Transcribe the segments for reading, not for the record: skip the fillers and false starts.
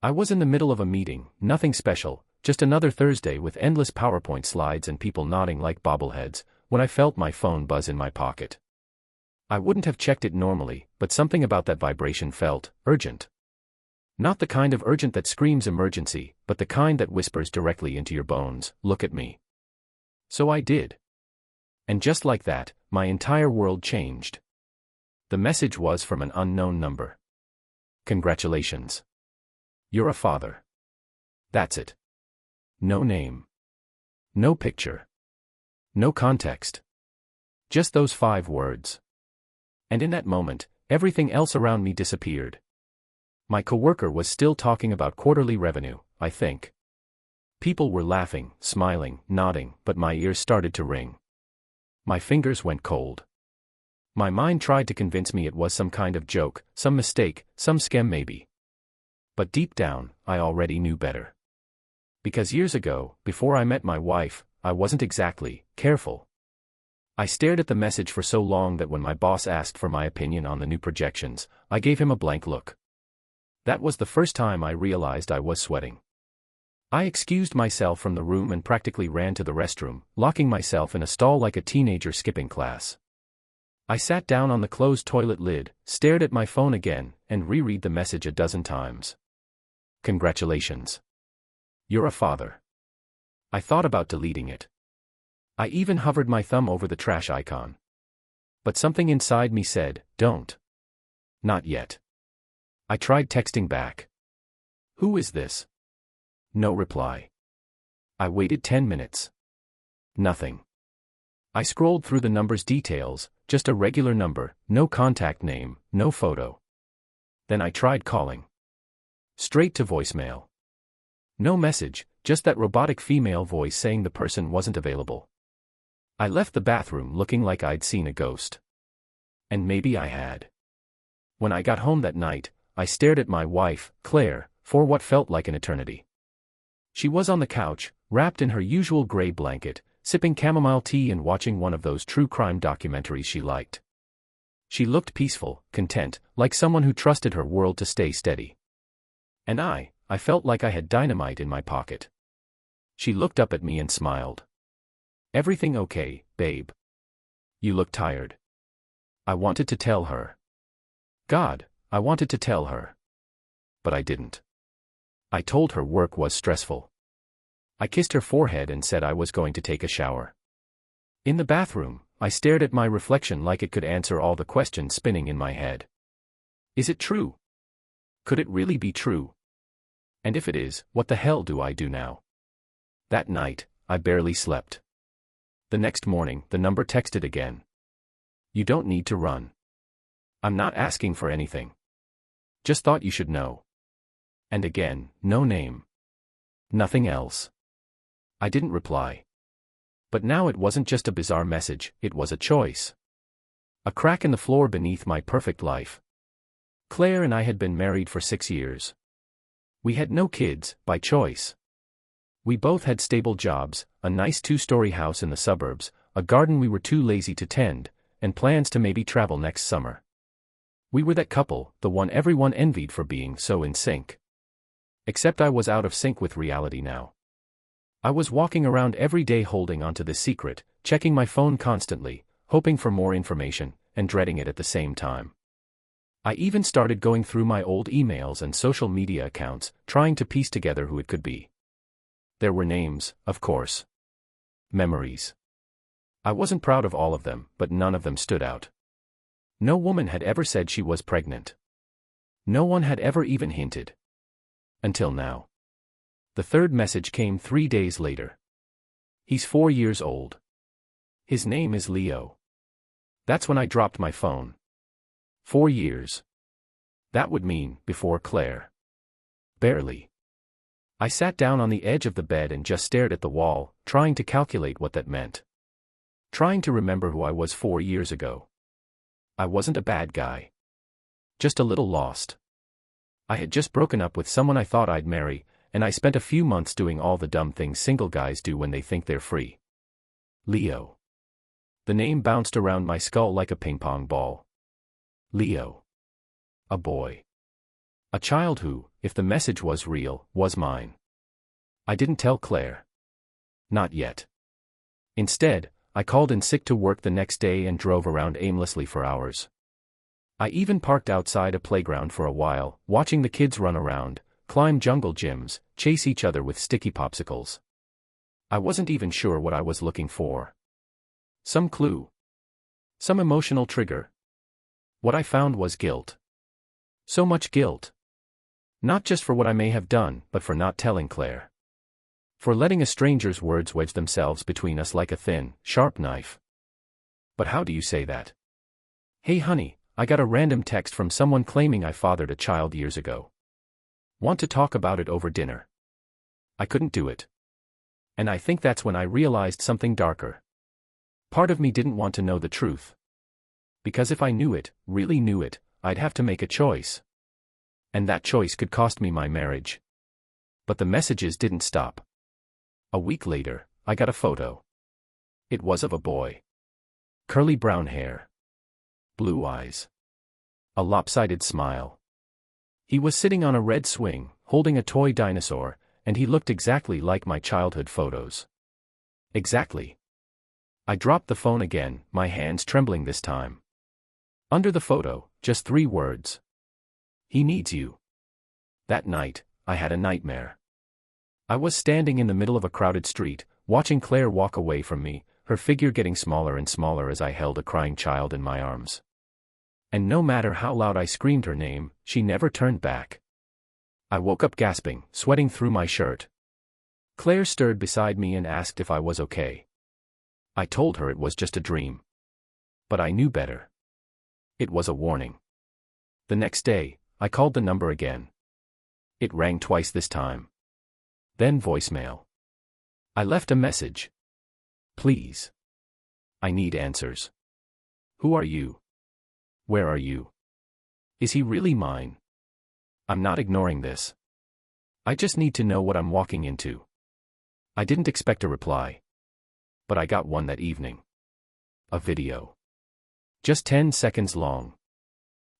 I was in the middle of a meeting, nothing special, just another Thursday with endless PowerPoint slides and people nodding like bobbleheads, when I felt my phone buzz in my pocket. I wouldn't have checked it normally, but something about that vibration felt urgent. Not the kind of urgent that screams emergency, but the kind that whispers directly into your bones, "Look at me." So I did. And just like that, my entire world changed. The message was from an unknown number. "Congratulations. You're a father." That's it. No name. No picture. No context. Just those 5 words. And in that moment, everything else around me disappeared. My coworker was still talking about quarterly revenue, I think. People were laughing, smiling, nodding, but my ears started to ring. My fingers went cold. My mind tried to convince me it was some kind of joke, some mistake, some scam maybe. But deep down, I already knew better. Because years ago, before I met my wife, I wasn't exactly careful. I stared at the message for so long that when my boss asked for my opinion on the new projections, I gave him a blank look. That was the first time I realized I was sweating. I excused myself from the room and practically ran to the restroom, locking myself in a stall like a teenager skipping class. I sat down on the closed toilet lid, stared at my phone again, and reread the message a dozen times. "Congratulations. You're a father." I thought about deleting it. I even hovered my thumb over the trash icon. But something inside me said, "Don't. Not yet." I tried texting back. "Who is this?" No reply. I waited 10 minutes. Nothing. I scrolled through the number's details, just a regular number, no contact name, no photo. Then I tried calling. Straight to voicemail. No message, just that robotic female voice saying the person wasn't available. I left the bathroom looking like I'd seen a ghost. And maybe I had. When I got home that night, I stared at my wife, Claire, for what felt like an eternity. She was on the couch, wrapped in her usual gray blanket, sipping chamomile tea and watching one of those true crime documentaries she liked. She looked peaceful, content, like someone who trusted her world to stay steady. And I felt like I had dynamite in my pocket. She looked up at me and smiled. "Everything okay, babe? You look tired." I wanted to tell her. God, I wanted to tell her. But I didn't. I told her work was stressful. I kissed her forehead and said I was going to take a shower. In the bathroom, I stared at my reflection like it could answer all the questions spinning in my head. Is it true? Could it really be true? And if it is, what the hell do I do now? That night, I barely slept. The next morning, the number texted again. "You don't need to run. I'm not asking for anything. Just thought you should know." And again, no name. Nothing else. I didn't reply. But now it wasn't just a bizarre message, it was a choice. A crack in the floor beneath my perfect life. Claire and I had been married for 6 years. We had no kids, by choice. We both had stable jobs, a nice 2-story house in the suburbs, a garden we were too lazy to tend, and plans to maybe travel next summer. We were that couple, the one everyone envied for being so in sync. Except I was out of sync with reality now. I was walking around every day holding onto this secret, checking my phone constantly, hoping for more information, and dreading it at the same time. I even started going through my old emails and social media accounts, trying to piece together who it could be. There were names, of course. Memories. I wasn't proud of all of them, but none of them stood out. No woman had ever said she was pregnant. No one had ever even hinted. Until now. The third message came 3 days later. "He's 4 years old. His name is Leo." That's when I dropped my phone. 4 years. That would mean, before Claire. Barely. I sat down on the edge of the bed and just stared at the wall, trying to calculate what that meant. Trying to remember who I was 4 years ago. I wasn't a bad guy. Just a little lost. I had just broken up with someone I thought I'd marry, and I spent a few months doing all the dumb things single guys do when they think they're free. Leo. The name bounced around my skull like a ping-pong ball. Leo. A boy. A child who, if the message was real, was mine. I didn't tell Claire. Not yet. Instead, I called in sick to work the next day and drove around aimlessly for hours. I even parked outside a playground for a while, watching the kids run around, climb jungle gyms, chase each other with sticky popsicles. I wasn't even sure what I was looking for. Some clue. Some emotional trigger. What I found was guilt. So much guilt. Not just for what I may have done, but for not telling Claire. For letting a stranger's words wedge themselves between us like a thin, sharp knife. But how do you say that? Hey honey, I got a random text from someone claiming I fathered a child years ago. Want to talk about it over dinner? I couldn't do it. And I think that's when I realized something darker. Part of me didn't want to know the truth. Because if I knew it, really knew it, I'd have to make a choice. And that choice could cost me my marriage. But the messages didn't stop. A week later, I got a photo. It was of a boy. Curly brown hair. Blue eyes. A lopsided smile. He was sitting on a red swing, holding a toy dinosaur, and he looked exactly like my childhood photos. Exactly. I dropped the phone again, my hands trembling this time. Under the photo, just 3 words. He needs you. That night, I had a nightmare. I was standing in the middle of a crowded street, watching Claire walk away from me, her figure getting smaller and smaller as I held a crying child in my arms. And no matter how loud I screamed her name, she never turned back. I woke up gasping, sweating through my shirt. Claire stirred beside me and asked if I was okay. I told her it was just a dream. But I knew better. It was a warning. The next day, I called the number again. It rang twice this time. Then voicemail. I left a message. Please. I need answers. Who are you? Where are you? Is he really mine? I'm not ignoring this. I just need to know what I'm walking into. I didn't expect a reply. But I got one that evening. A video. Just 10 seconds long.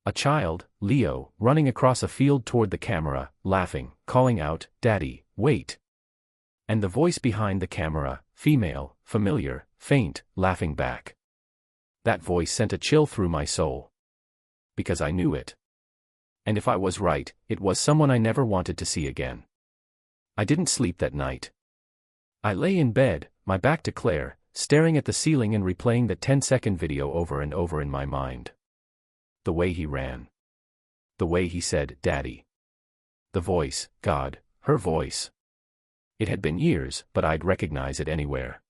A child, Leo, running across a field toward the camera, laughing, calling out, "Daddy, wait." And the voice behind the camera, female, familiar, faint, laughing back. That voice sent a chill through my soul. Because I knew it. And if I was right, it was someone I never wanted to see again. I didn't sleep that night. I lay in bed, my back to Claire, staring at the ceiling and replaying that 10-second video over and over in my mind. The way he ran. The way he said, "Daddy." The voice, God, her voice. It had been years, but I'd recognize it anywhere.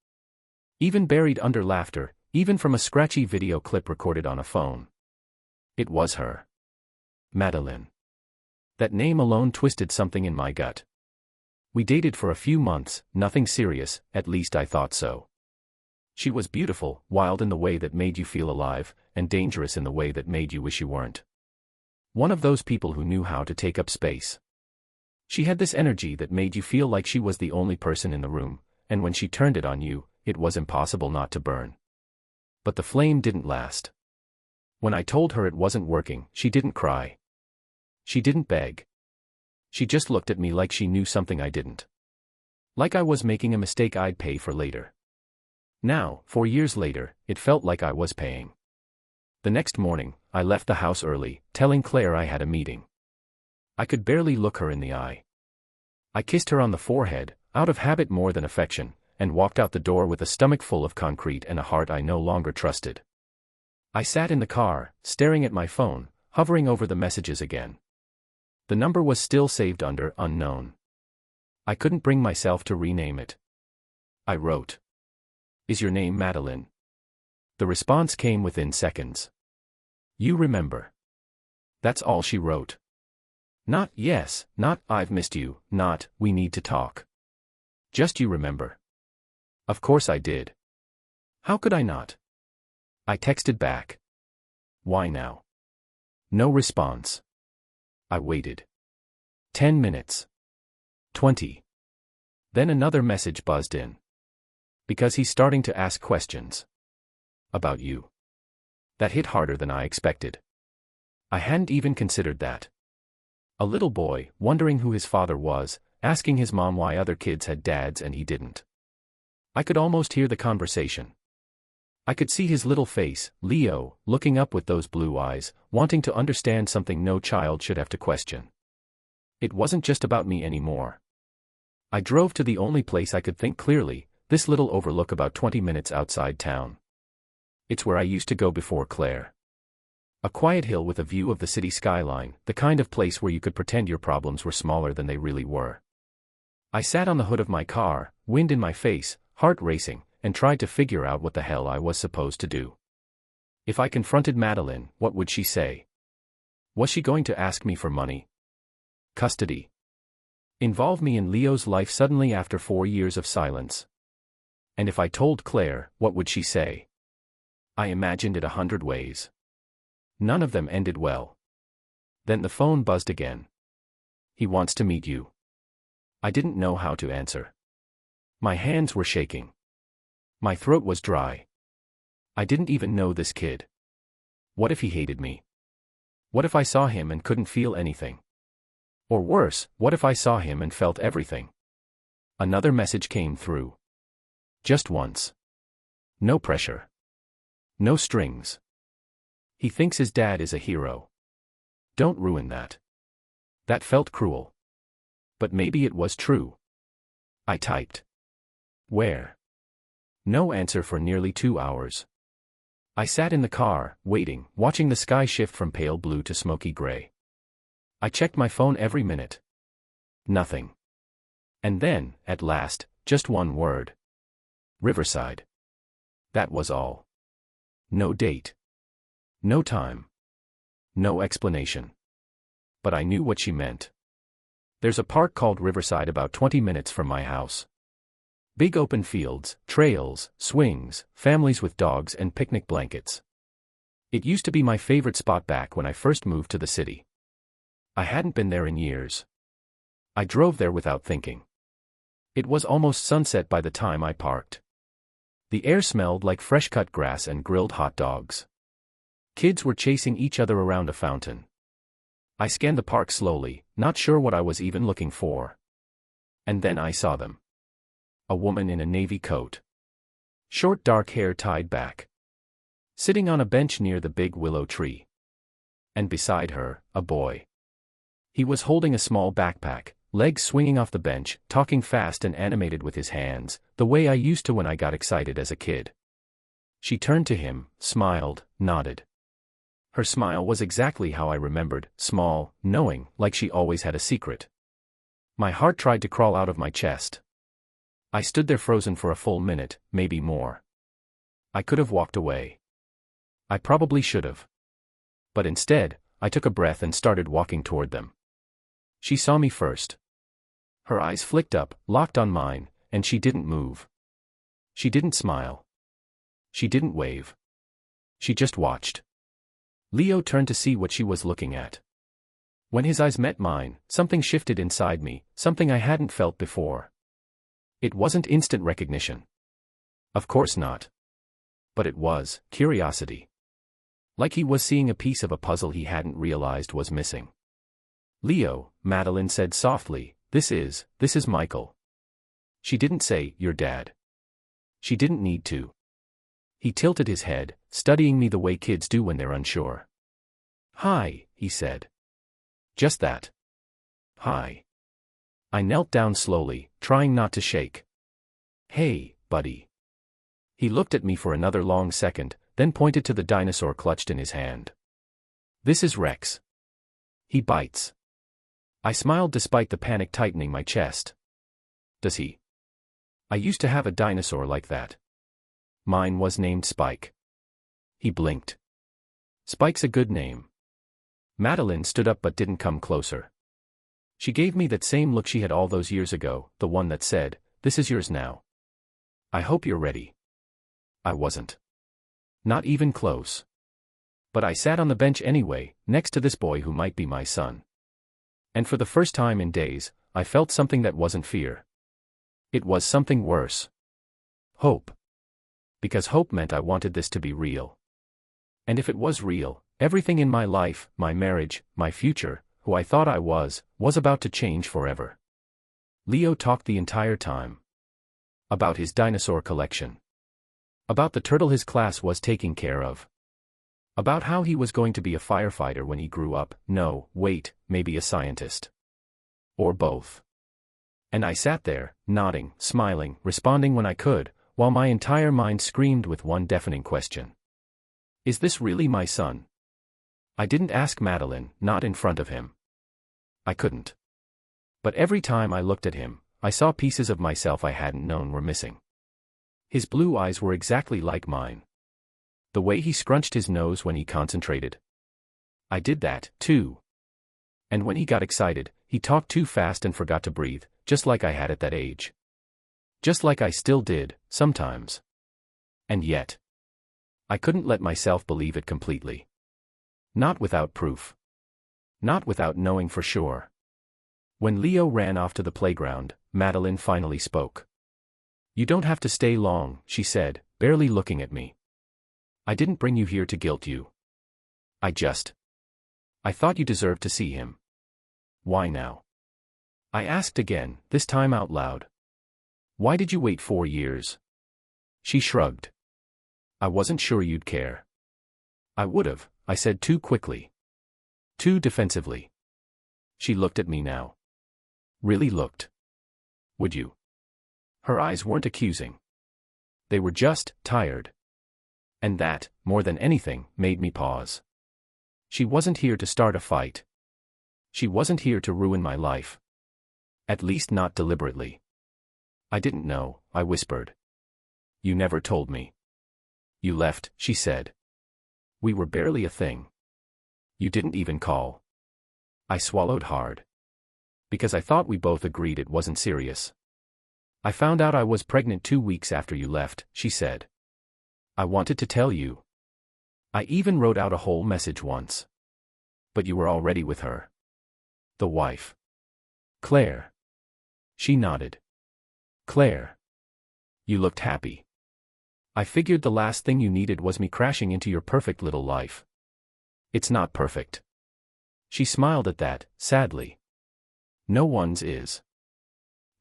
Even buried under laughter, even from a scratchy video clip recorded on a phone. It was her. Madeline. That name alone twisted something in my gut. We dated for a few months, nothing serious, at least I thought so. She was beautiful, wild in the way that made you feel alive, and dangerous in the way that made you wish you weren't. One of those people who knew how to take up space. She had this energy that made you feel like she was the only person in the room, and when she turned it on you, it was impossible not to burn. But the flame didn't last. When I told her it wasn't working, she didn't cry. She didn't beg. She just looked at me like she knew something I didn't. Like I was making a mistake I'd pay for later. Now, 4 years later, it felt like I was paying. The next morning, I left the house early, telling Claire I had a meeting. I could barely look her in the eye. I kissed her on the forehead, out of habit more than affection, and walked out the door with a stomach full of concrete and a heart I no longer trusted. I sat in the car, staring at my phone, hovering over the messages again. The number was still saved under unknown. I couldn't bring myself to rename it. I wrote, "Is your name Madeline?" The response came within seconds. "You remember." That's all she wrote. Not "yes," not "I've missed you," not "we need to talk." Just "you remember." Of course I did. How could I not? I texted back. "Why now?" No response. I waited. 10 minutes. 20. Then another message buzzed in. "Because he's starting to ask questions. About you." That hit harder than I expected. I hadn't even considered that. A little boy, wondering who his father was, asking his mom why other kids had dads and he didn't. I could almost hear the conversation. I could see his little face, Leo, looking up with those blue eyes, wanting to understand something no child should have to question. It wasn't just about me anymore. I drove to the only place I could think clearly, this little overlook about 20 minutes outside town. It's where I used to go before Claire. A quiet hill with a view of the city skyline, the kind of place where you could pretend your problems were smaller than they really were. I sat on the hood of my car, wind in my face, heart racing, and tried to figure out what the hell I was supposed to do. If I confronted Madeline, what would she say? Was she going to ask me for money? Custody? Involve me in Leo's life suddenly after 4 years of silence? And if I told Claire, what would she say? I imagined it 100 ways. None of them ended well. Then the phone buzzed again. He wants to meet you. I didn't know how to answer. My hands were shaking. My throat was dry. I didn't even know this kid. What if he hated me? What if I saw him and couldn't feel anything? Or worse, what if I saw him and felt everything? Another message came through. Just once. No pressure. No strings. He thinks his dad is a hero. Don't ruin that. That felt cruel. But maybe it was true. I typed. Where? No answer for nearly 2 hours. I sat in the car, waiting, watching the sky shift from pale blue to smoky gray. I checked my phone every minute. Nothing. And then, at last, just one word. Riverside. That was all. No date. No time. No explanation. But I knew what she meant. There's a park called Riverside about 20 minutes from my house. Big open fields, trails, swings, families with dogs and picnic blankets. It used to be my favorite spot back when I first moved to the city. I hadn't been there in years. I drove there without thinking. It was almost sunset by the time I parked. The air smelled like fresh-cut grass and grilled hot dogs. Kids were chasing each other around a fountain. I scanned the park slowly, not sure what I was even looking for. And then I saw them. A woman in a navy coat. Short dark hair tied back. Sitting on a bench near the big willow tree. And beside her, a boy. He was holding a small backpack, legs swinging off the bench, talking fast and animated with his hands, the way I used to when I got excited as a kid. She turned to him, smiled, nodded. Her smile was exactly how I remembered, small, knowing, like she always had a secret. My heart tried to crawl out of my chest. I stood there frozen for a full minute, maybe more. I could have walked away. I probably should have. But instead, I took a breath and started walking toward them. She saw me first. Her eyes flicked up, locked on mine, and she didn't move. She didn't smile. She didn't wave. She just watched. Leo turned to see what she was looking at. When his eyes met mine, something shifted inside me, something I hadn't felt before. It wasn't instant recognition. Of course not. But it was curiosity. Like he was seeing a piece of a puzzle he hadn't realized was missing. Leo, Madeline said softly, this is Michael. She didn't say, your dad. She didn't need to. He tilted his head, studying me the way kids do when they're unsure. Hi, he said. Just that. Hi. I knelt down slowly, trying not to shake. Hey, buddy. He looked at me for another long second, then pointed to the dinosaur clutched in his hand. This is Rex. He bites. I smiled despite the panic tightening my chest. Does he? I used to have a dinosaur like that. Mine was named Spike. He blinked. Spike's a good name. Madeline stood up but didn't come closer. She gave me that same look she had all those years ago, the one that said, this is yours now. I hope you're ready. I wasn't. Not even close. But I sat on the bench anyway, next to this boy who might be my son. And for the first time in days, I felt something that wasn't fear. It was something worse. Hope. Because hope meant I wanted this to be real. And if it was real, everything in my life, my marriage, my future, who I thought I was about to change forever. Leo talked the entire time. About his dinosaur collection. About the turtle his class was taking care of. About how he was going to be a firefighter when he grew up, no, wait, maybe a scientist. Or both. And I sat there, nodding, smiling, responding when I could, while my entire mind screamed with one deafening question. Is this really my son? I didn't ask Madeline, not in front of him. I couldn't. But every time I looked at him, I saw pieces of myself I hadn't known were missing. His blue eyes were exactly like mine. The way he scrunched his nose when he concentrated. I did that, too. And when he got excited, he talked too fast and forgot to breathe, just like I had at that age. Just like I still did, sometimes. And yet, I couldn't let myself believe it completely. Not without proof. Not without knowing for sure. When Leo ran off to the playground, Madeline finally spoke. You don't have to stay long, she said, barely looking at me. I didn't bring you here to guilt you. I thought you deserved to see him. Why now? I asked again, this time out loud. Why did you wait 4 years? She shrugged. I wasn't sure you'd care. I would've, I said too quickly. Too defensively. She looked at me now. Really looked. Would you? Her eyes weren't accusing. They were just tired. And that, more than anything, made me pause. She wasn't here to start a fight. She wasn't here to ruin my life. At least not deliberately. I didn't know, I whispered. You never told me. You left, she said. We were barely a thing. You didn't even call. I swallowed hard. Because I thought we both agreed it wasn't serious. I found out I was pregnant 2 weeks after you left, she said. I wanted to tell you. I even wrote out a whole message once. But you were already with her. The wife. Claire. She nodded. Claire. You looked happy. I figured the last thing you needed was me crashing into your perfect little life. It's not perfect. She smiled at that, sadly. No one's is.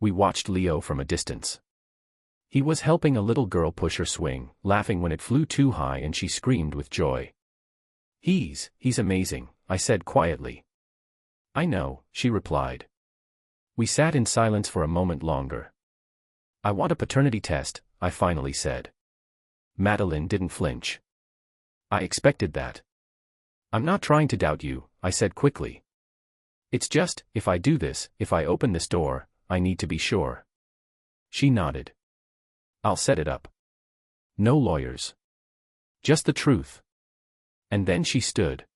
We watched Leo from a distance. He was helping a little girl push her swing, laughing when it flew too high and she screamed with joy. He's amazing, I said quietly. I know, she replied. We sat in silence for a moment longer. I want a paternity test, I finally said. Madeline didn't flinch. I expected that. I'm not trying to doubt you, I said quickly. It's just, if I do this, if I open this door, I need to be sure. She nodded. I'll set it up. No lawyers. Just the truth. And then she stood.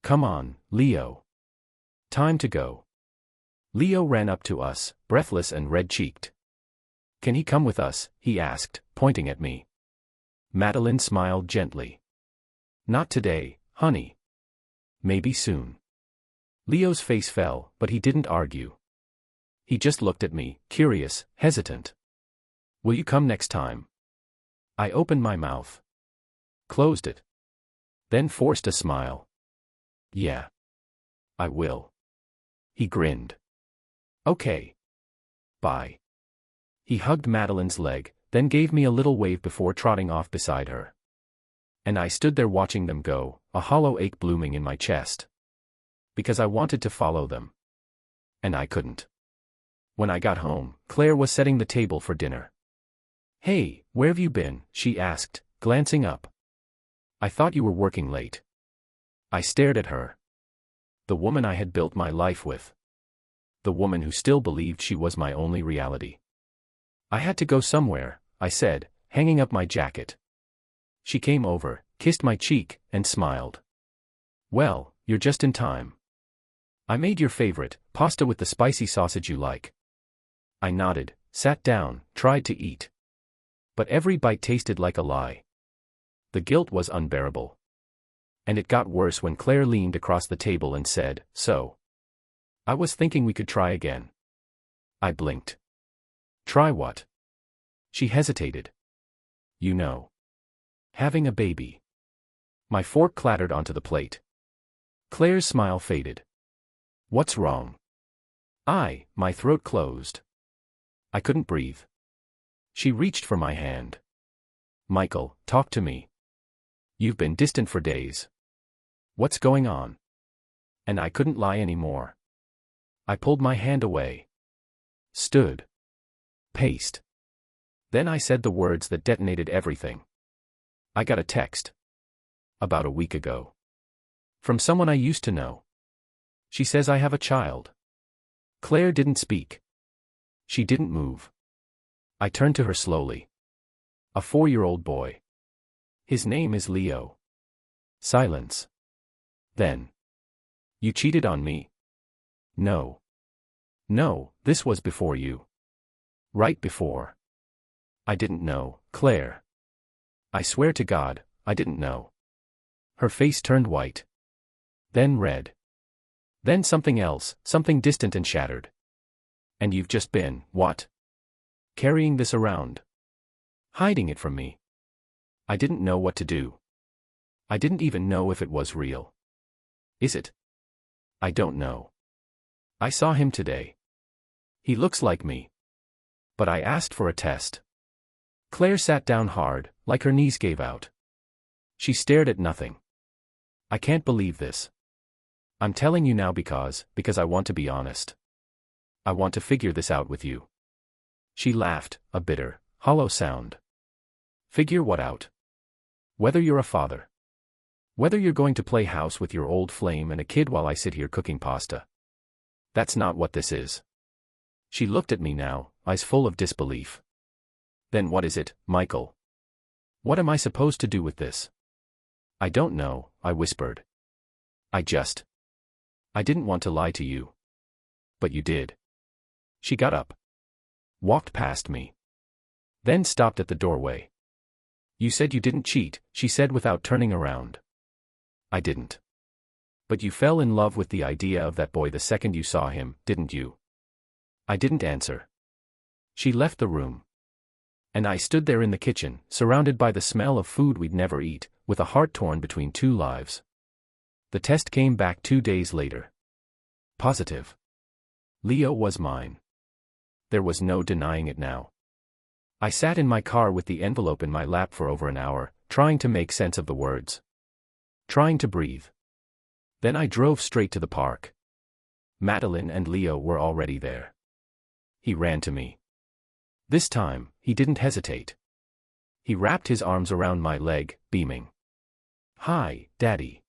Come on, Leo. Time to go. Leo ran up to us, breathless and red-cheeked. Can he come with us? He asked, pointing at me. Madeline smiled gently. Not today, honey. Maybe soon. Leo's face fell, but he didn't argue. He just looked at me, curious, hesitant. Will you come next time? I opened my mouth. Closed it. Then forced a smile. Yeah. I will. He grinned. Okay. Bye. He hugged Madeline's leg, then gave me a little wave before trotting off beside her. And I stood there watching them go, a hollow ache blooming in my chest. Because I wanted to follow them. And I couldn't. When I got home, Claire was setting the table for dinner. Hey, where have you been? She asked, glancing up. I thought you were working late. I stared at her. The woman I had built my life with. The woman who still believed she was my only reality. I had to go somewhere, I said, hanging up my jacket. She came over, kissed my cheek, and smiled. Well, you're just in time. I made your favorite, pasta with the spicy sausage you like. I nodded, sat down, tried to eat. But every bite tasted like a lie. The guilt was unbearable. And it got worse when Claire leaned across the table and said, so. I was thinking we could try again. I blinked. Try what? She hesitated. You know. Having a baby. My fork clattered onto the plate. Claire's smile faded. What's wrong? My throat closed. I couldn't breathe. She reached for my hand. Michael, talk to me. You've been distant for days. What's going on? And I couldn't lie anymore. I pulled my hand away. Stood. Paced. Then I said the words that detonated everything. I got a text. About a week ago. From someone I used to know. She says I have a child. Claire didn't speak. She didn't move. I turned to her slowly. A 4-year-old boy. His name is Leo. Silence. Then. You cheated on me? No. No, this was before you. Right before. I didn't know, Claire. I swear to God, I didn't know. Her face turned white. Then red. Then something else, something distant and shattered. And you've just been, what? Carrying this around. Hiding it from me. I didn't know what to do. I didn't even know if it was real. Is it? I don't know. I saw him today. He looks like me. But I asked for a test. Claire sat down hard, like her knees gave out. She stared at nothing. I can't believe this. I'm telling you now because I want to be honest. I want to figure this out with you. She laughed, a bitter, hollow sound. Figure what out? Whether you're a father. Whether you're going to play house with your old flame and a kid while I sit here cooking pasta. That's not what this is. She looked at me now, eyes full of disbelief. Then what is it, Michael? What am I supposed to do with this? I don't know, I whispered. I didn't want to lie to you. But you did. She got up. Walked past me. Then stopped at the doorway. You said you didn't cheat, she said without turning around. I didn't. But you fell in love with the idea of that boy the second you saw him, didn't you? I didn't answer. She left the room. And I stood there in the kitchen, surrounded by the smell of food we'd never eat, with a heart torn between two lives. The test came back 2 days later. Positive. Leo was mine. There was no denying it now. I sat in my car with the envelope in my lap for over an hour, trying to make sense of the words. Trying to breathe. Then I drove straight to the park. Madeline and Leo were already there. He ran to me. This time, he didn't hesitate. He wrapped his arms around my leg, beaming. Hi, Daddy.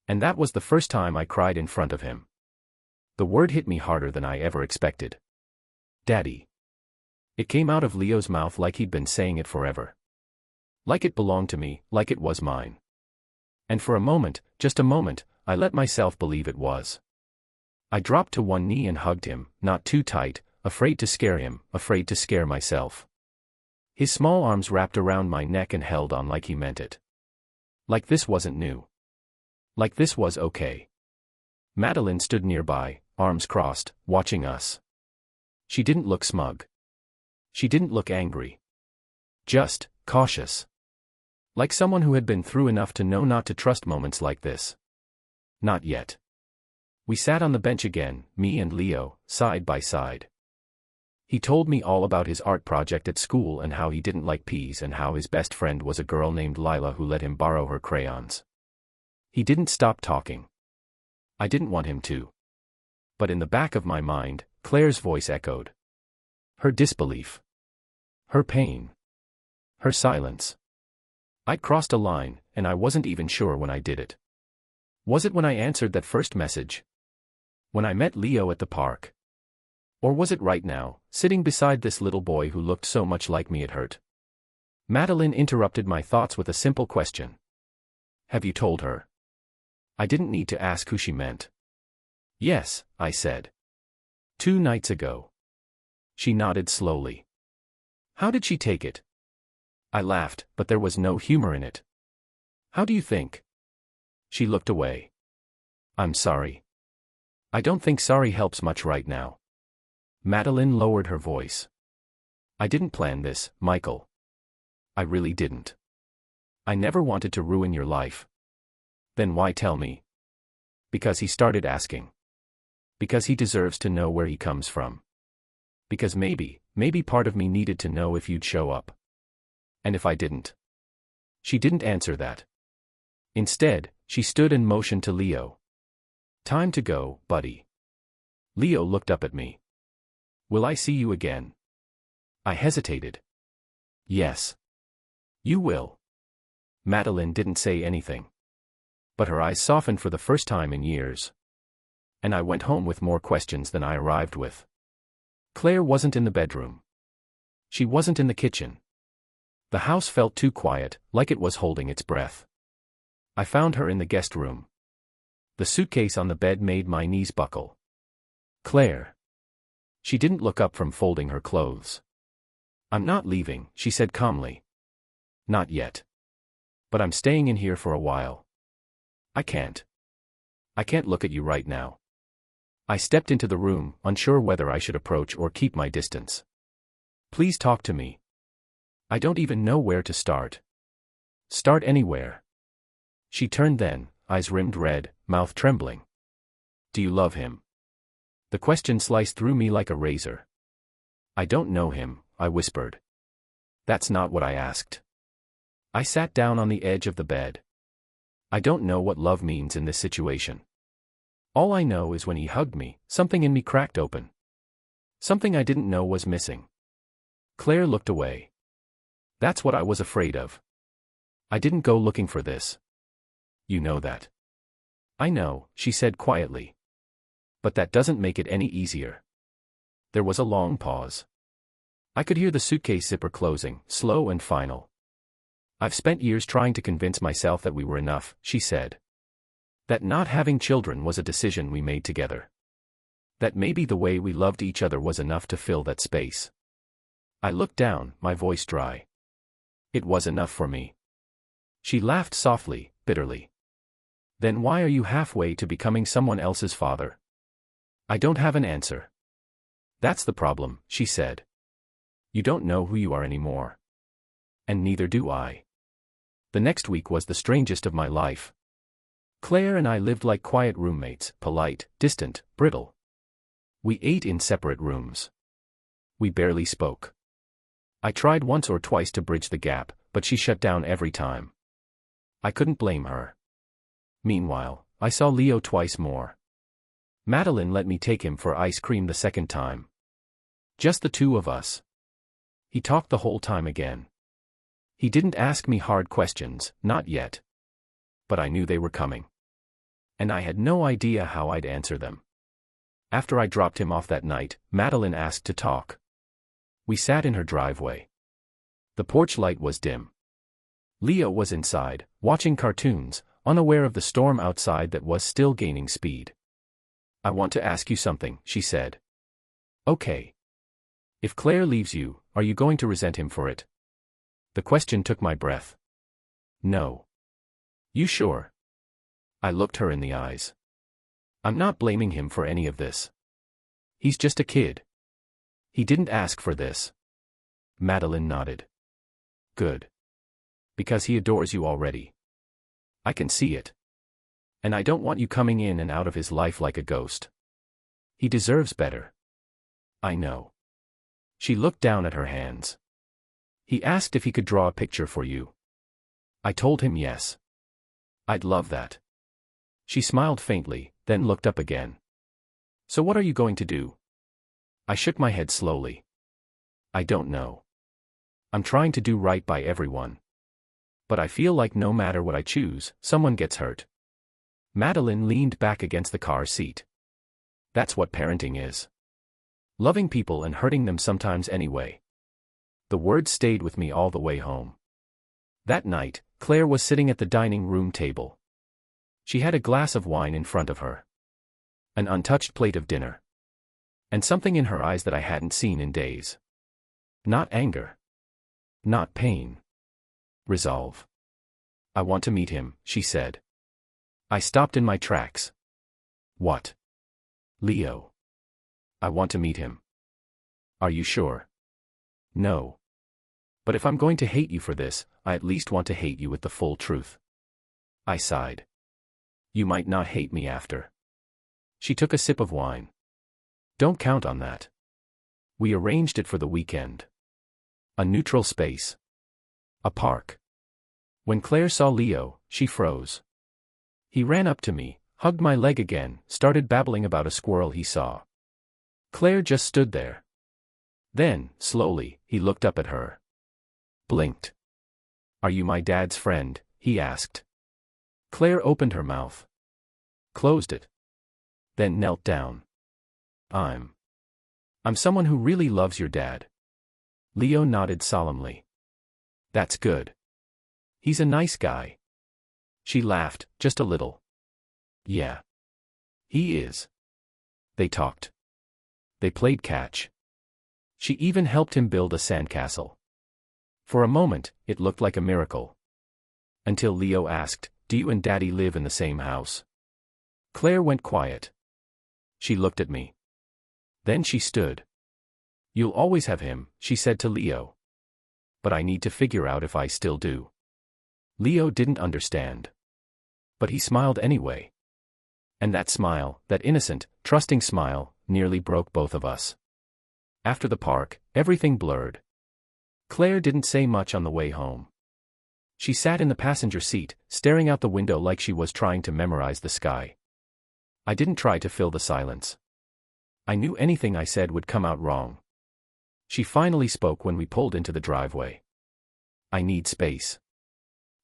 And that was the first time I cried in front of him. The word hit me harder than I ever expected. Daddy. It came out of Leo's mouth like he'd been saying it forever. Like it belonged to me, like it was mine. And for a moment, just a moment, I let myself believe it was. I dropped to one knee and hugged him, not too tight, afraid to scare him, afraid to scare myself. His small arms wrapped around my neck and held on like he meant it. Like this wasn't new. Like this was okay. Madeline stood nearby, arms crossed, watching us. She didn't look smug. She didn't look angry. Just cautious. Like someone who had been through enough to know not to trust moments like this. Not yet. We sat on the bench again, me and Leo, side by side. He told me all about his art project at school and how he didn't like peas and how his best friend was a girl named Lila who let him borrow her crayons. He didn't stop talking. I didn't want him to. But in the back of my mind, Claire's voice echoed. Her disbelief. Her pain. Her silence. I'd crossed a line, and I wasn't even sure when I did it. Was it when I answered that first message? When I met Leo at the park? Or was it right now, sitting beside this little boy who looked so much like me it hurt? Madeline interrupted my thoughts with a simple question. Have you told her? I didn't need to ask who she meant. Yes, I said. 2 nights ago. She nodded slowly. How did she take it? I laughed, but there was no humor in it. How do you think? She looked away. I'm sorry. I don't think sorry helps much right now. Madeline lowered her voice. I didn't plan this, Michael. I really didn't. I never wanted to ruin your life. Then why tell me? Because he started asking. Because he deserves to know where he comes from. Because maybe part of me needed to know if you'd show up. And if I didn't. She didn't answer that. Instead, she stood and motioned to Leo. Time to go, buddy. Leo looked up at me. Will I see you again? I hesitated. Yes. You will. Madeline didn't say anything. But her eyes softened for the first time in years. And I went home with more questions than I arrived with. Claire wasn't in the bedroom. She wasn't in the kitchen. The house felt too quiet, like it was holding its breath. I found her in the guest room. The suitcase on the bed made my knees buckle. Claire. She didn't look up from folding her clothes. I'm not leaving, she said calmly. Not yet. But I'm staying in here for a while. I can't look at you right now. I stepped into the room, unsure whether I should approach or keep my distance. Please talk to me. I don't even know where to start. Start anywhere. She turned then, eyes rimmed red, mouth trembling. Do you love him? The question sliced through me like a razor. I don't know him, I whispered. That's not what I asked. I sat down on the edge of the bed. I don't know what love means in this situation. All I know is when he hugged me, something in me cracked open. Something I didn't know was missing. Claire looked away. That's what I was afraid of. I didn't go looking for this. You know that. I know, she said quietly. But that doesn't make it any easier. There was a long pause. I could hear the suitcase zipper closing, slow and final. I've spent years trying to convince myself that we were enough, she said. That not having children was a decision we made together. That maybe the way we loved each other was enough to fill that space. I looked down, my voice dry. It was enough for me. She laughed softly, bitterly. Then why are you halfway to becoming someone else's father? I don't have an answer. That's the problem, she said. You don't know who you are anymore. And neither do I. The next week was the strangest of my life. Claire and I lived like quiet roommates, polite, distant, brittle. We ate in separate rooms. We barely spoke. I tried once or twice to bridge the gap, but she shut down every time. I couldn't blame her. Meanwhile, I saw Leo twice more. Madeline let me take him for ice cream the second time. Just the two of us. He talked the whole time again. He didn't ask me hard questions, not yet. But I knew they were coming. And I had no idea how I'd answer them. After I dropped him off that night, Madeline asked to talk. We sat in her driveway. The porch light was dim. Leo was inside, watching cartoons, unaware of the storm outside that was still gaining speed. I want to ask you something, she said. Okay. If Claire leaves you, are you going to resent him for it? The question took my breath. No. You sure? I looked her in the eyes. I'm not blaming him for any of this. He's just a kid. He didn't ask for this. Madeline nodded. Good. Because he adores you already. I can see it. And I don't want you coming in and out of his life like a ghost. He deserves better. I know. She looked down at her hands. He asked if he could draw a picture for you. I told him yes. I'd love that. She smiled faintly, then looked up again. So what are you going to do? I shook my head slowly. I don't know. I'm trying to do right by everyone. But I feel like no matter what I choose, someone gets hurt. Madeline leaned back against the car seat. That's what parenting is. Loving people and hurting them sometimes anyway. The words stayed with me all the way home. That night, Claire was sitting at the dining room table. She had a glass of wine in front of her. An untouched plate of dinner. And something in her eyes that I hadn't seen in days. Not anger. Not pain. Resolve. I want to meet him, she said. I stopped in my tracks. What? Leo. I want to meet him. Are you sure? No. But if I'm going to hate you for this, I at least want to hate you with the full truth. I sighed. You might not hate me after. She took a sip of wine. Don't count on that. We arranged it for the weekend. A neutral space. A park. When Claire saw Leo, she froze. He ran up to me, hugged my leg again, started babbling about a squirrel he saw. Claire just stood there. Then, slowly, he looked up at her. Blinked. Are you my dad's friend? He asked. Claire opened her mouth. Closed it. Then knelt down. I'm someone who really loves your dad. Leo nodded solemnly. That's good. He's a nice guy. She laughed, just a little. Yeah. He is. They talked. They played catch. She even helped him build a sandcastle. For a moment, it looked like a miracle. Until Leo asked, do you and Daddy live in the same house? Claire went quiet. She looked at me. Then she stood. You'll always have him, she said to Leo. But I need to figure out if I still do. Leo didn't understand. But he smiled anyway. And that smile, that innocent, trusting smile, nearly broke both of us. After the park, everything blurred. Claire didn't say much on the way home. She sat in the passenger seat, staring out the window like she was trying to memorize the sky. I didn't try to fill the silence. I knew anything I said would come out wrong. She finally spoke when we pulled into the driveway. I need space.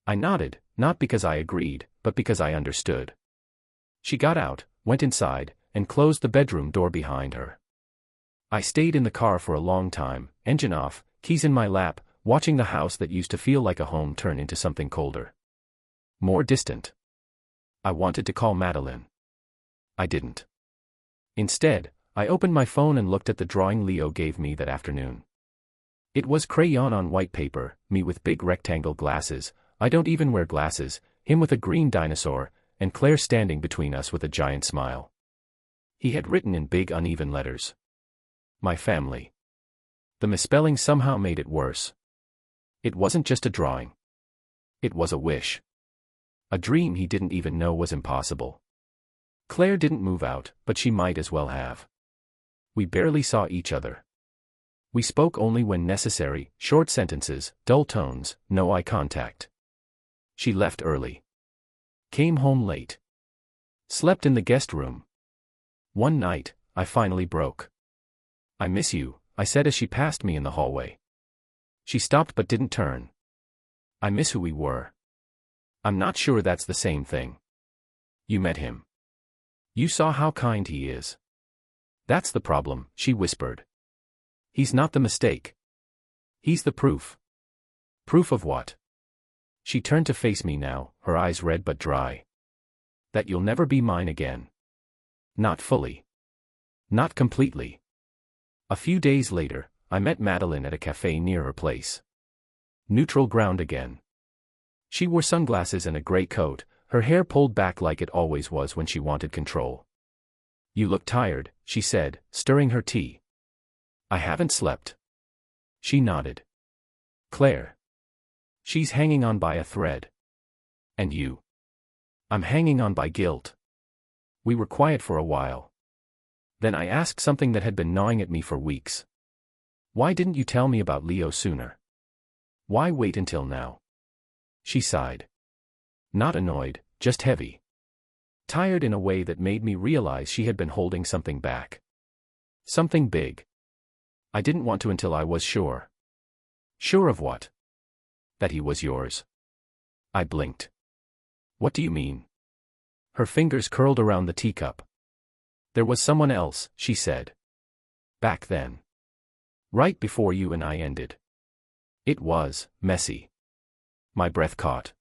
I nodded, not because I agreed, but because I understood. She got out, went inside, and closed the bedroom door behind her. I stayed in the car for a long time, engine off, keys in my lap, watching the house that used to feel like a home turn into something colder. More distant. I wanted to call Madeline. I didn't. Instead, I opened my phone and looked at the drawing Leo gave me that afternoon. It was crayon on white paper, me with big rectangle glasses, I don't even wear glasses, him with a green dinosaur, and Claire standing between us with a giant smile. He had written in big uneven letters. My family. The misspelling somehow made it worse. It wasn't just a drawing. It was a wish. A dream he didn't even know was impossible. Claire didn't move out, but she might as well have. We barely saw each other. We spoke only when necessary, short sentences, dull tones, no eye contact. She left early. Came home late. Slept in the guest room. One night, I finally broke. I miss you, I said as she passed me in the hallway. She stopped but didn't turn. I miss who we were. I'm not sure that's the same thing. You met him. You saw how kind he is. That's the problem, she whispered. He's not the mistake. He's the proof. Proof of what? She turned to face me now, her eyes red but dry. That you'll never be mine again. Not fully. Not completely. A few days later, I met Madeline at a cafe near her place. Neutral ground again. She wore sunglasses and a gray coat, her hair pulled back like it always was when she wanted control. You look tired, she said, stirring her tea. I haven't slept. She nodded. Claire. She's hanging on by a thread. And you? I'm hanging on by guilt. We were quiet for a while. Then I asked something that had been gnawing at me for weeks. Why didn't you tell me about Leo sooner? Why wait until now? She sighed. Not annoyed, just heavy. Tired in a way that made me realize she had been holding something back. Something big. I didn't want to until I was sure. Sure of what? That he was yours. I blinked. What do you mean? Her fingers curled around the teacup. There was someone else, she said. Back then. Right before you and I ended. It was messy. My breath caught.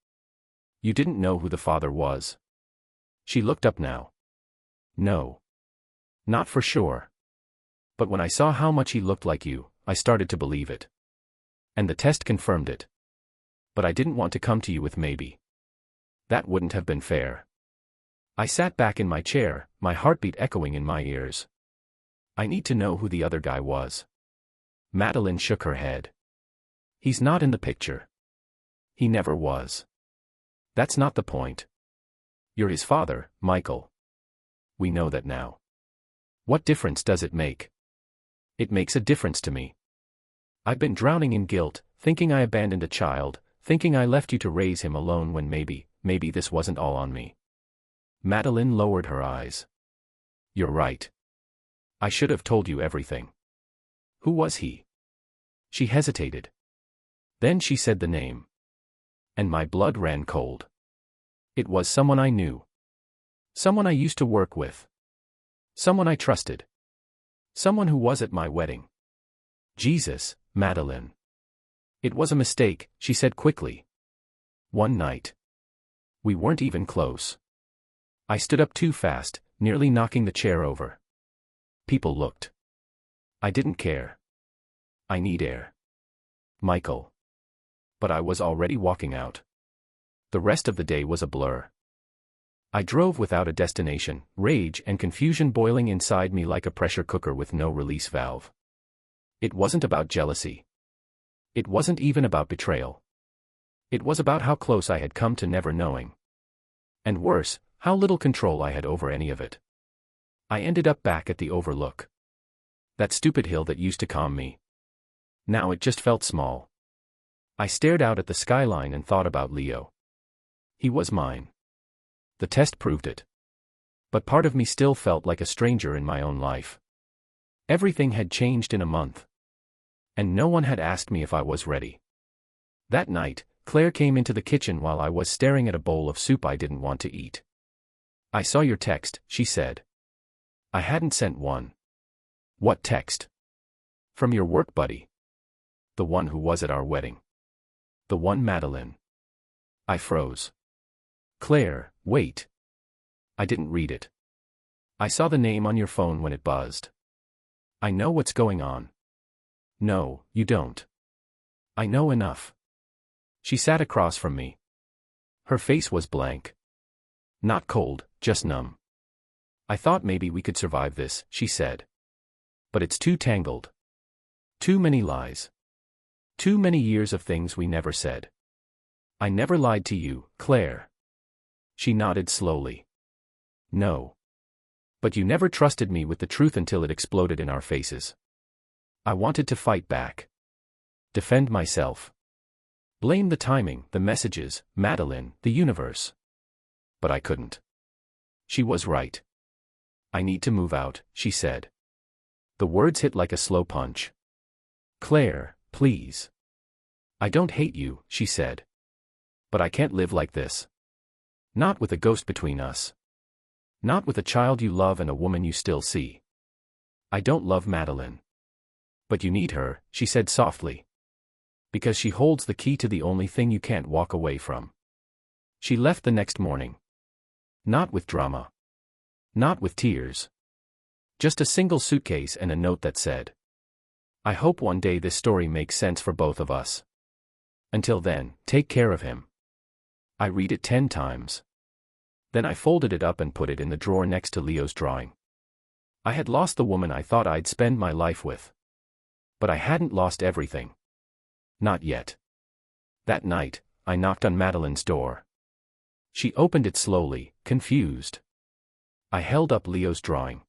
You didn't know who the father was. She looked up now. No. Not for sure. But when I saw how much he looked like you, I started to believe it. And the test confirmed it. But I didn't want to come to you with maybe. That wouldn't have been fair. I sat back in my chair, my heartbeat echoing in my ears. I need to know who the other guy was. Madeline shook her head. He's not in the picture. He never was. That's not the point. You're his father, Michael. We know that now. What difference does it make? It makes a difference to me. I've been drowning in guilt, thinking I abandoned a child, thinking I left you to raise him alone when maybe this wasn't all on me. Madeline lowered her eyes. You're right. I should have told you everything. Who was he? She hesitated. Then she said the name. And my blood ran cold. It was someone I knew. Someone I used to work with. Someone I trusted. Someone who was at my wedding. Jesus, Madeline. It was a mistake, she said quickly. One night. We weren't even close. I stood up too fast, nearly knocking the chair over. People looked. I didn't care. I need air. Michael. But I was already walking out. The rest of the day was a blur. I drove without a destination, rage and confusion boiling inside me like a pressure cooker with no release valve. It wasn't about jealousy. It wasn't even about betrayal. It was about how close I had come to never knowing. And worse, how little control I had over any of it. I ended up back at the Overlook. That stupid hill that used to calm me. Now it just felt small. I stared out at the skyline and thought about Leo. He was mine. The test proved it. But part of me still felt like a stranger in my own life. Everything had changed in a month. And no one had asked me if I was ready. That night, Claire came into the kitchen while I was staring at a bowl of soup I didn't want to eat. I saw your text, she said. I hadn't sent one. What text? From your work buddy. The one who was at our wedding. The one Madeline. I froze. Claire, wait. I didn't read it. I saw the name on your phone when it buzzed. I know what's going on. No, you don't. I know enough. She sat across from me. Her face was blank. Not cold, just numb. I thought maybe we could survive this, she said. But it's too tangled. Too many lies. Too many years of things we never said. I never lied to you, Claire. She nodded slowly. No. But you never trusted me with the truth until it exploded in our faces. I wanted to fight back. Defend myself. Blame the timing, the messages, Madeline, the universe. But I couldn't. She was right. I need to move out, she said. The words hit like a slow punch. Claire, please. I don't hate you, she said. But I can't live like this. Not with a ghost between us. Not with a child you love and a woman you still see. I don't love Madeline. But you need her, she said softly. Because she holds the key to the only thing you can't walk away from. She left the next morning. Not with drama. Not with tears. Just a single suitcase and a note that said, I hope one day this story makes sense for both of us. Until then, take care of him. I read it 10 times. Then I folded it up and put it in the drawer next to Leo's drawing. I had lost the woman I thought I'd spend my life with. But I hadn't lost everything. Not yet. That night, I knocked on Madeline's door. She opened it slowly, confused. I held up Leo's drawing.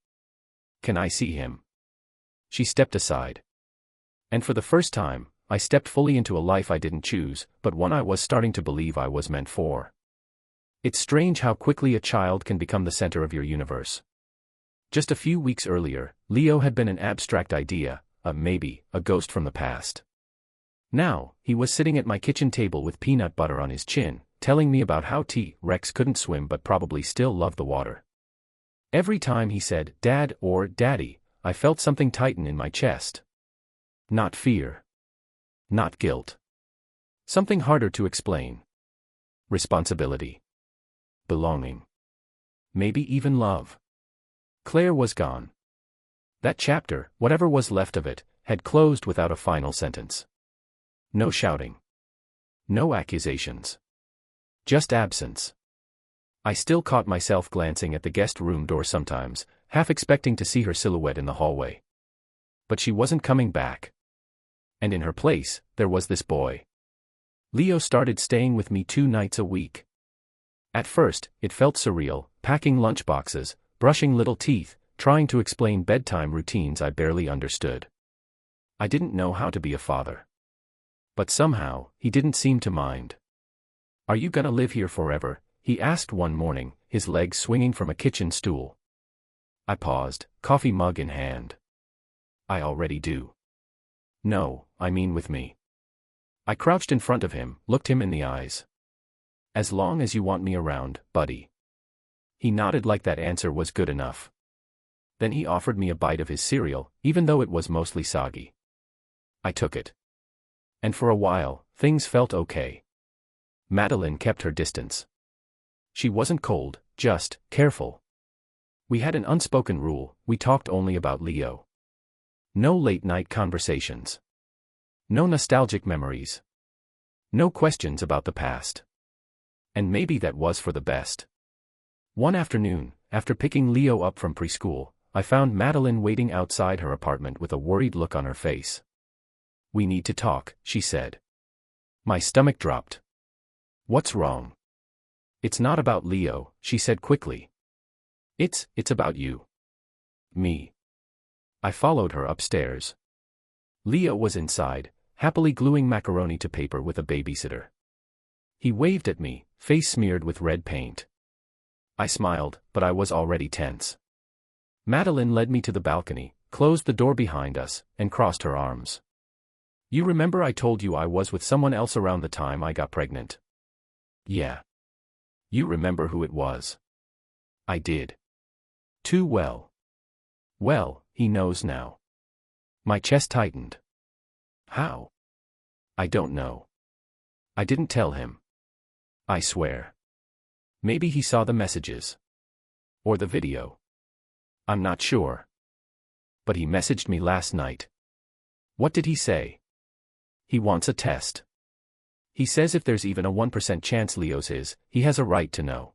Can I see him? She stepped aside. And for the first time, I stepped fully into a life I didn't choose, but one I was starting to believe I was meant for. It's strange how quickly a child can become the center of your universe. Just a few weeks earlier, Leo had been an abstract idea, maybe, a ghost from the past. Now, he was sitting at my kitchen table with peanut butter on his chin, telling me about how T-Rex couldn't swim but probably still loved the water. Every time he said, Dad or Daddy, I felt something tighten in my chest. Not fear. Not guilt. Something harder to explain. Responsibility. Belonging. Maybe even love. Claire was gone. That chapter, whatever was left of it, had closed without a final sentence. No shouting. No accusations. Just absence. I still caught myself glancing at the guest room door sometimes, half expecting to see her silhouette in the hallway. But she wasn't coming back. And in her place, there was this boy. Leo started staying with me 2 nights a week. At first, it felt surreal, packing lunchboxes, brushing little teeth, trying to explain bedtime routines I barely understood. I didn't know how to be a father. But somehow, he didn't seem to mind. "Are you gonna live here forever?" he asked one morning, his legs swinging from a kitchen stool. I paused, coffee mug in hand. "I already do." "No, I mean with me." I crouched in front of him, looked him in the eyes. "As long as you want me around, buddy." He nodded like that answer was good enough. Then he offered me a bite of his cereal, even though it was mostly soggy. I took it. And for a while, things felt okay. Madeline kept her distance. She wasn't cold, just careful. We had an unspoken rule: we talked only about Leo. No late-night conversations. No nostalgic memories. No questions about the past. And maybe that was for the best. One afternoon, after picking Leo up from preschool, I found Madeline waiting outside her apartment with a worried look on her face. "We need to talk," she said. My stomach dropped. "What's wrong?" "It's not about Leo," she said quickly. It's about you." "Me?" I followed her upstairs. Leo was inside, happily gluing macaroni to paper with a babysitter. He waved at me, face smeared with red paint. I smiled, but I was already tense. Madeline led me to the balcony, closed the door behind us, and crossed her arms. "You remember I told you I was with someone else around the time I got pregnant?" "Yeah." "You remember who it was?" I did. Too well. "Well, he knows now." My chest tightened. "How?" "I don't know. I didn't tell him. I swear. Maybe he saw the messages. Or the video. I'm not sure. But he messaged me last night." "What did he say?" "He wants a test. He says if there's even a 1% chance Leo's his, he has a right to know."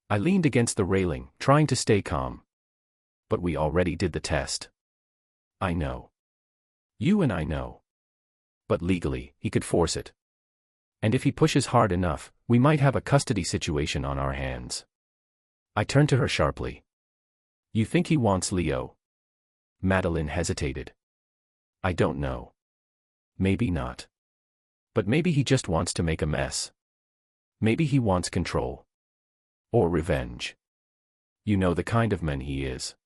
I leaned against the railing, trying to stay calm. "But we already did the test." "I know. You and I know. But legally, he could force it. And if he pushes hard enough, we might have a custody situation on our hands." I turned to her sharply. "You think he wants Leo?" Madeline hesitated. "I don't know. Maybe not. But maybe he just wants to make a mess. Maybe he wants control. Or revenge. You know the kind of man he is."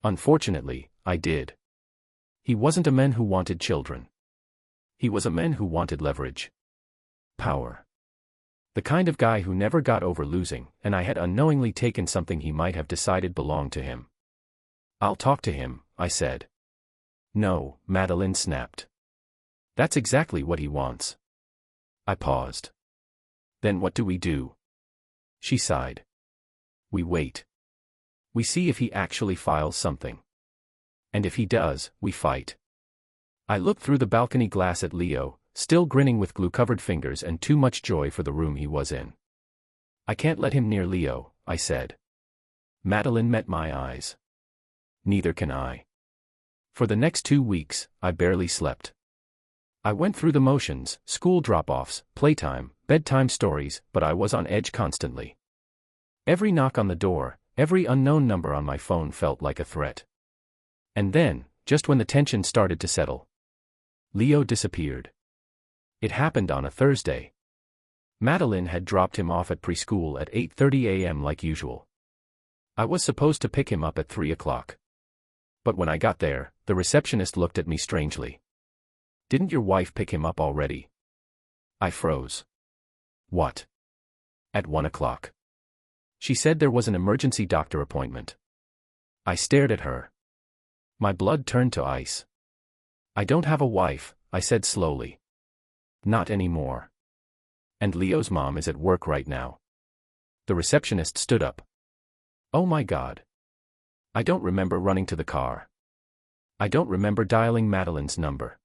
Unfortunately, I did. He wasn't a man who wanted children. He was a man who wanted leverage. Power. The kind of guy who never got over losing, and I had unknowingly taken something he might have decided belonged to him. "I'll talk to him," I said. "No," Madeline snapped. "That's exactly what he wants." I paused. "Then what do we do?" She sighed. "We wait. We see if he actually files something. And if he does, we fight." I looked through the balcony glass at Leo, still grinning with glue-covered fingers and too much joy for the room he was in. "I can't let him near Leo," I said. Madeline met my eyes. "Neither can I." For the next 2 weeks, I barely slept. I went through the motions: school drop-offs, playtime, bedtime stories, but I was on edge constantly. Every knock on the door, every unknown number on my phone felt like a threat. And then, just when the tension started to settle, Leo disappeared. It happened on a Thursday. Madeline had dropped him off at preschool at 8:30 a.m. like usual. I was supposed to pick him up at 3 o'clock. But when I got there, the receptionist looked at me strangely. "Didn't your wife pick him up already?" I froze. "What?" "At 1 o'clock. She said there was an emergency doctor appointment." I stared at her. My blood turned to ice. "I don't have a wife," I said slowly. "Not anymore. And Leo's mom is at work right now." The receptionist stood up. "Oh my God. I don't remember running to the car. I don't remember dialing Madeline's number.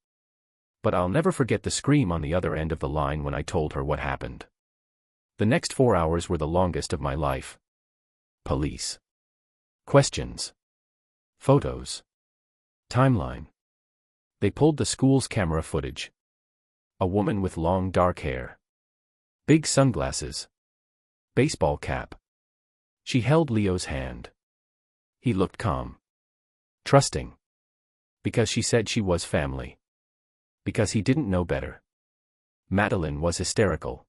But I'll never forget the scream on the other end of the line when I told her what happened. The next 4 hours were the longest of my life. Police. Questions. Photos. Timeline. They pulled the school's camera footage. A woman with long dark hair. Big sunglasses. Baseball cap. She held Leo's hand. He looked calm. Trusting. Because she said she was family. Because he didn't know better. Madeline was hysterical.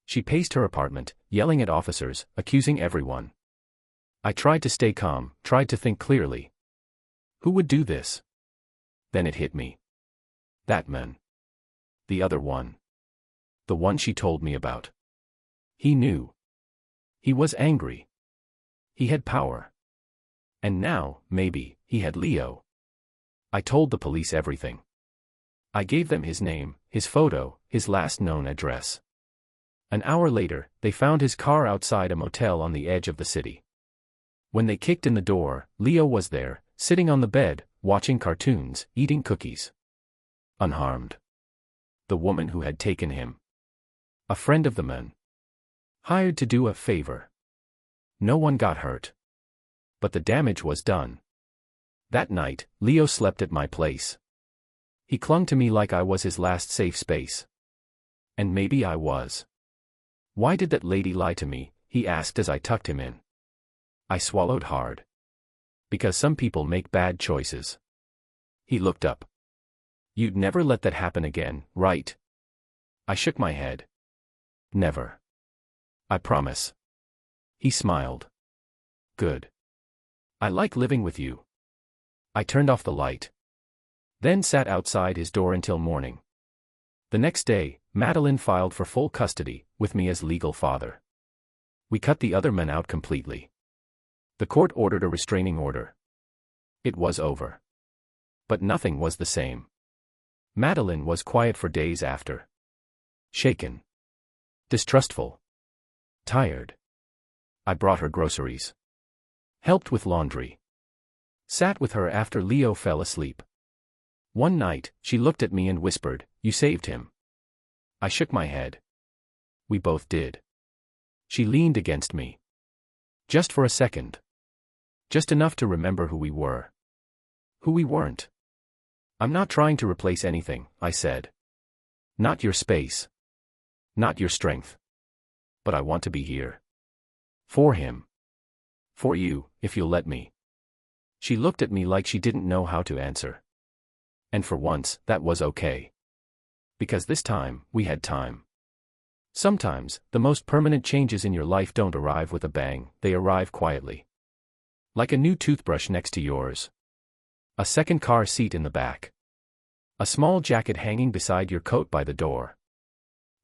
She paced her apartment, yelling at officers, accusing everyone. I tried to stay calm, tried to think clearly. Who would do this? Then it hit me. That man. The other one. The one she told me about. He knew. He was angry. He had power. And now, maybe, he had Leo. I told the police everything. I gave them his name, his photo, his last known address. An hour later, they found his car outside a motel on the edge of the city. When they kicked in the door, Leo was there, sitting on the bed, watching cartoons, eating cookies. Unharmed. The woman who had taken him. A friend of the man. Hired to do a favor. No one got hurt. But the damage was done. That night, Leo slept at my place. He clung to me like I was his last safe space. And maybe I was. Why did that lady lie to me? He asked as I tucked him in. I swallowed hard. Because some people make bad choices. He looked up. You'd never let that happen again, right? I shook my head. Never. I promise. He smiled. Good. I like living with you. I turned off the light. Then sat outside his door until morning. The next day, Madeline filed for full custody, with me as legal father. We cut the other men out completely. The court ordered a restraining order. It was over. But nothing was the same. Madeline was quiet for days after. Shaken. Distrustful. Tired. I brought her groceries. Helped with laundry. Sat with her after Leo fell asleep. One night, she looked at me and whispered, "You saved him." I shook my head. We both did. She leaned against me. Just for a second. Just enough to remember who we were. Who we weren't. I'm not trying to replace anything, I said. Not your space. Not your strength. But I want to be here. For him. For you, if you'll let me. She looked at me like she didn't know how to answer. And for once, that was okay. Because this time, we had time. Sometimes, the most permanent changes in your life don't arrive with a bang, they arrive quietly. Like a new toothbrush next to yours. A second car seat in the back. A small jacket hanging beside your coat by the door.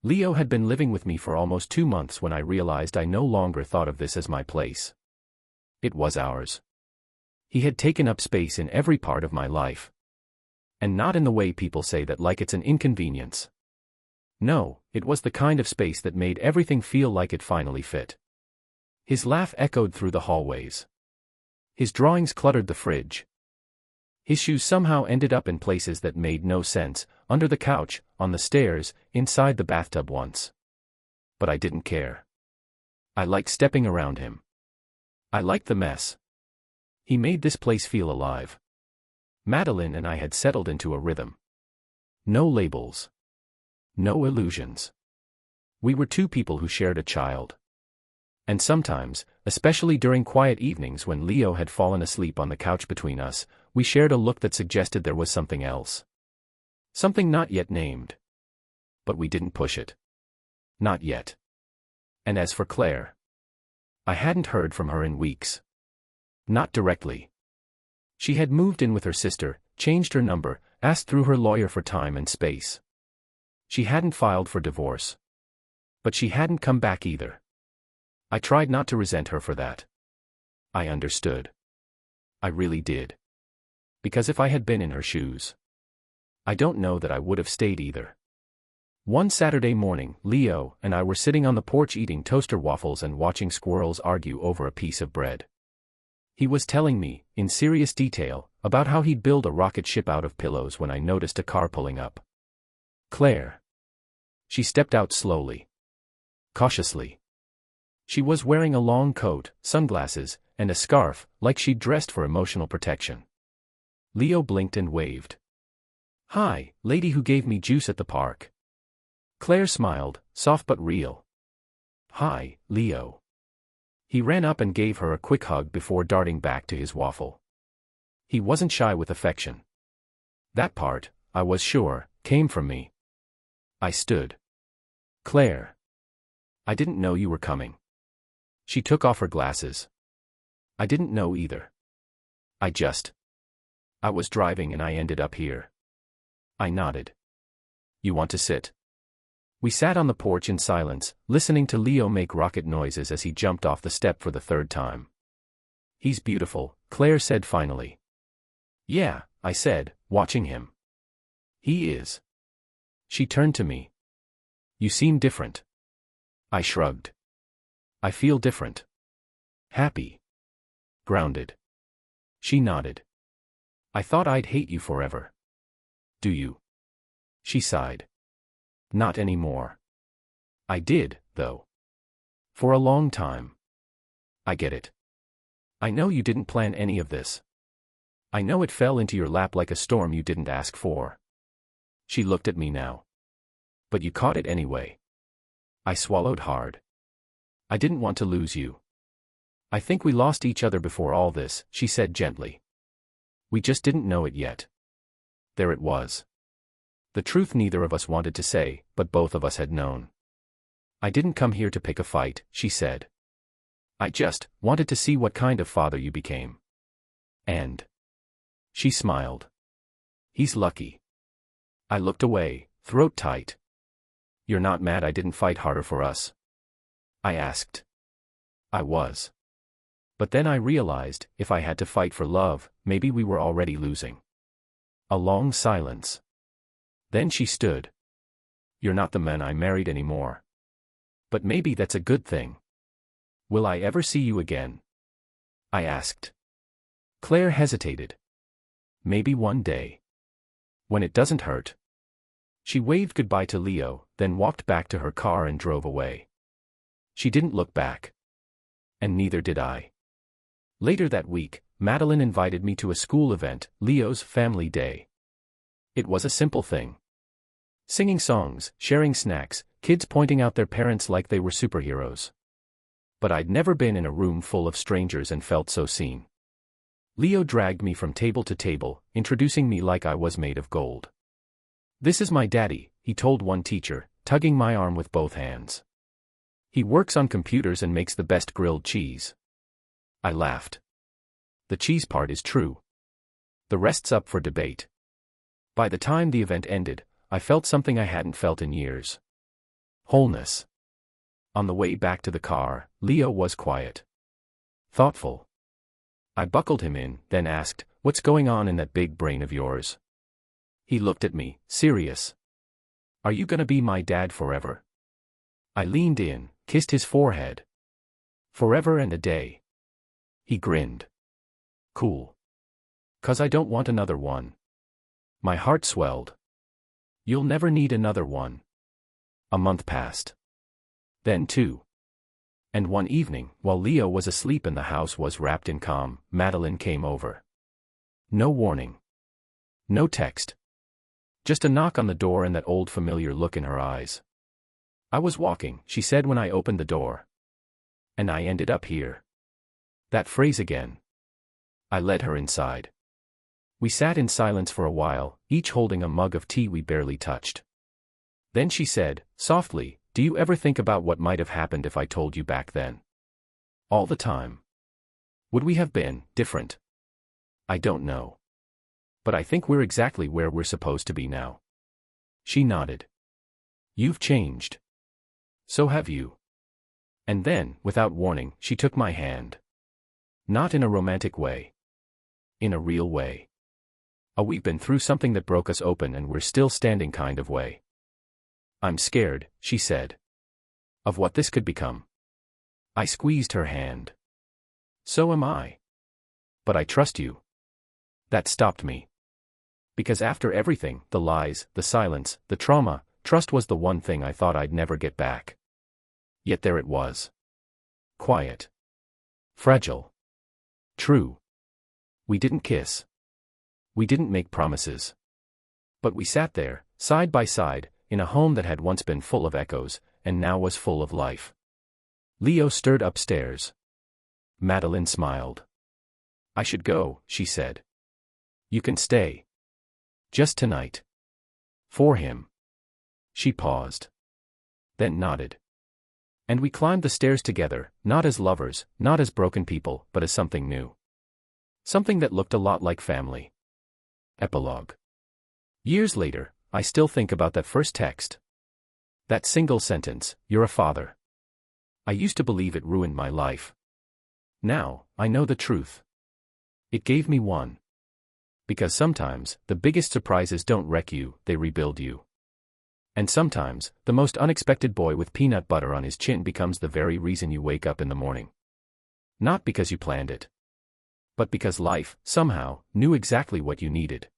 Leo had been living with me for almost 2 months when I realized I no longer thought of this as my place. It was ours. He had taken up space in every part of my life. And not in the way people say that like it's an inconvenience. No, it was the kind of space that made everything feel like it finally fit. His laugh echoed through the hallways. His drawings cluttered the fridge. His shoes somehow ended up in places that made no sense, under the couch, on the stairs, inside the bathtub once. But I didn't care. I liked stepping around him. I liked the mess. He made this place feel alive. Madeline and I had settled into a rhythm. No labels. No illusions. We were two people who shared a child. And sometimes, especially during quiet evenings when Leo had fallen asleep on the couch between us, we shared a look that suggested there was something else. Something not yet named. But we didn't push it. Not yet. And as for Claire, I hadn't heard from her in weeks. Not directly. She had moved in with her sister, changed her number, asked through her lawyer for time and space. She hadn't filed for divorce. But she hadn't come back either. I tried not to resent her for that. I understood. I really did. Because if I had been in her shoes, I don't know that I would have stayed either. One Saturday morning, Leo and I were sitting on the porch eating toaster waffles and watching squirrels argue over a piece of bread. He was telling me, in serious detail, about how he'd build a rocket ship out of pillows when I noticed a car pulling up. Claire. She stepped out slowly. Cautiously. She was wearing a long coat, sunglasses, and a scarf, like she'd dressed for emotional protection. Leo blinked and waved. "Hi, lady who gave me juice at the park." Claire smiled, soft but real. "Hi, Leo." He ran up and gave her a quick hug before darting back to his waffle. He wasn't shy with affection. That part, I was sure, came from me. I stood. Claire. I didn't know you were coming. She took off her glasses. I didn't know either. I was driving and I ended up here. I nodded. You want to sit? We sat on the porch in silence, listening to Leo make rocket noises as he jumped off the step for the third time. He's beautiful, Claire said finally. Yeah, I said, watching him. He is. She turned to me. You seem different. I shrugged. I feel different. Happy. Grounded. She nodded. I thought I'd hate you forever. Do you? She sighed. Not anymore. I did, though. For a long time. I get it. I know you didn't plan any of this. I know it fell into your lap like a storm you didn't ask for. She looked at me now. But you caught it anyway. I swallowed hard. I didn't want to lose you. I think we lost each other before all this, she said gently. We just didn't know it yet. There it was. The truth neither of us wanted to say, but both of us had known. I didn't come here to pick a fight, she said. I just wanted to see what kind of father you became. And she smiled. He's lucky. I looked away, throat tight. You're not mad I didn't fight harder for us? I asked. I was. But then I realized, if I had to fight for love, maybe we were already losing. A long silence. Then she stood. You're not the man I married anymore. But maybe that's a good thing. Will I ever see you again? I asked. Claire hesitated. Maybe one day. When it doesn't hurt. She waved goodbye to Leo, then walked back to her car and drove away. She didn't look back. And neither did I. Later that week, Madeline invited me to a school event, Leo's Family Day. It was a simple thing. Singing songs, sharing snacks, kids pointing out their parents like they were superheroes. But I'd never been in a room full of strangers and felt so seen. Leo dragged me from table to table, introducing me like I was made of gold. This is my daddy, he told one teacher, tugging my arm with both hands. He works on computers and makes the best grilled cheese. I laughed. The cheese part is true. The rest's up for debate. By the time the event ended, I felt something I hadn't felt in years. Wholeness. On the way back to the car, Leo was quiet. Thoughtful. I buckled him in, then asked, "What's going on in that big brain of yours?" He looked at me, serious. "Are you gonna be my dad forever?" I leaned in, kissed his forehead. "Forever and a day." He grinned. "Cool. 'Cause I don't want another one." My heart swelled. "You'll never need another one." A month passed. Then 2. And one evening, while Leo was asleep and the house was wrapped in calm, Madeline came over. No warning. No text. Just a knock on the door and that old familiar look in her eyes. "I was walking," she said when I opened the door. "And I ended up here." That phrase again. I led her inside. We sat in silence for a while, each holding a mug of tea we barely touched. Then she said, softly, "Do you ever think about what might have happened if I told you back then?" "All the time." "Would we have been different?" "I don't know. But I think we're exactly where we're supposed to be now." She nodded. "You've changed. So have you." And then, without warning, she took my hand. Not in a romantic way. In a real way. We've been through something that broke us open and we're still standing kind of way. "I'm scared," she said. "Of what this could become." I squeezed her hand. "So am I. But I trust you." That stopped me. Because after everything, the lies, the silence, the trauma, trust was the one thing I thought I'd never get back. Yet there it was. Quiet. Fragile. True. We didn't kiss. We didn't make promises. But we sat there, side by side, in a home that had once been full of echoes, and now was full of life. Leo stirred upstairs. Madeline smiled. I should go, she said. You can stay. Just tonight. For him. She paused. Then nodded. And we climbed the stairs together, not as lovers, not as broken people, but as something new. Something that looked a lot like family. Epilogue. Years later, I still think about that first text. That single sentence, "You're a father." I used to believe it ruined my life. Now, I know the truth. It gave me one. Because sometimes, the biggest surprises don't wreck you, they rebuild you. And sometimes, the most unexpected boy with peanut butter on his chin becomes the very reason you wake up in the morning. Not because you planned it. But because life, somehow, knew exactly what you needed.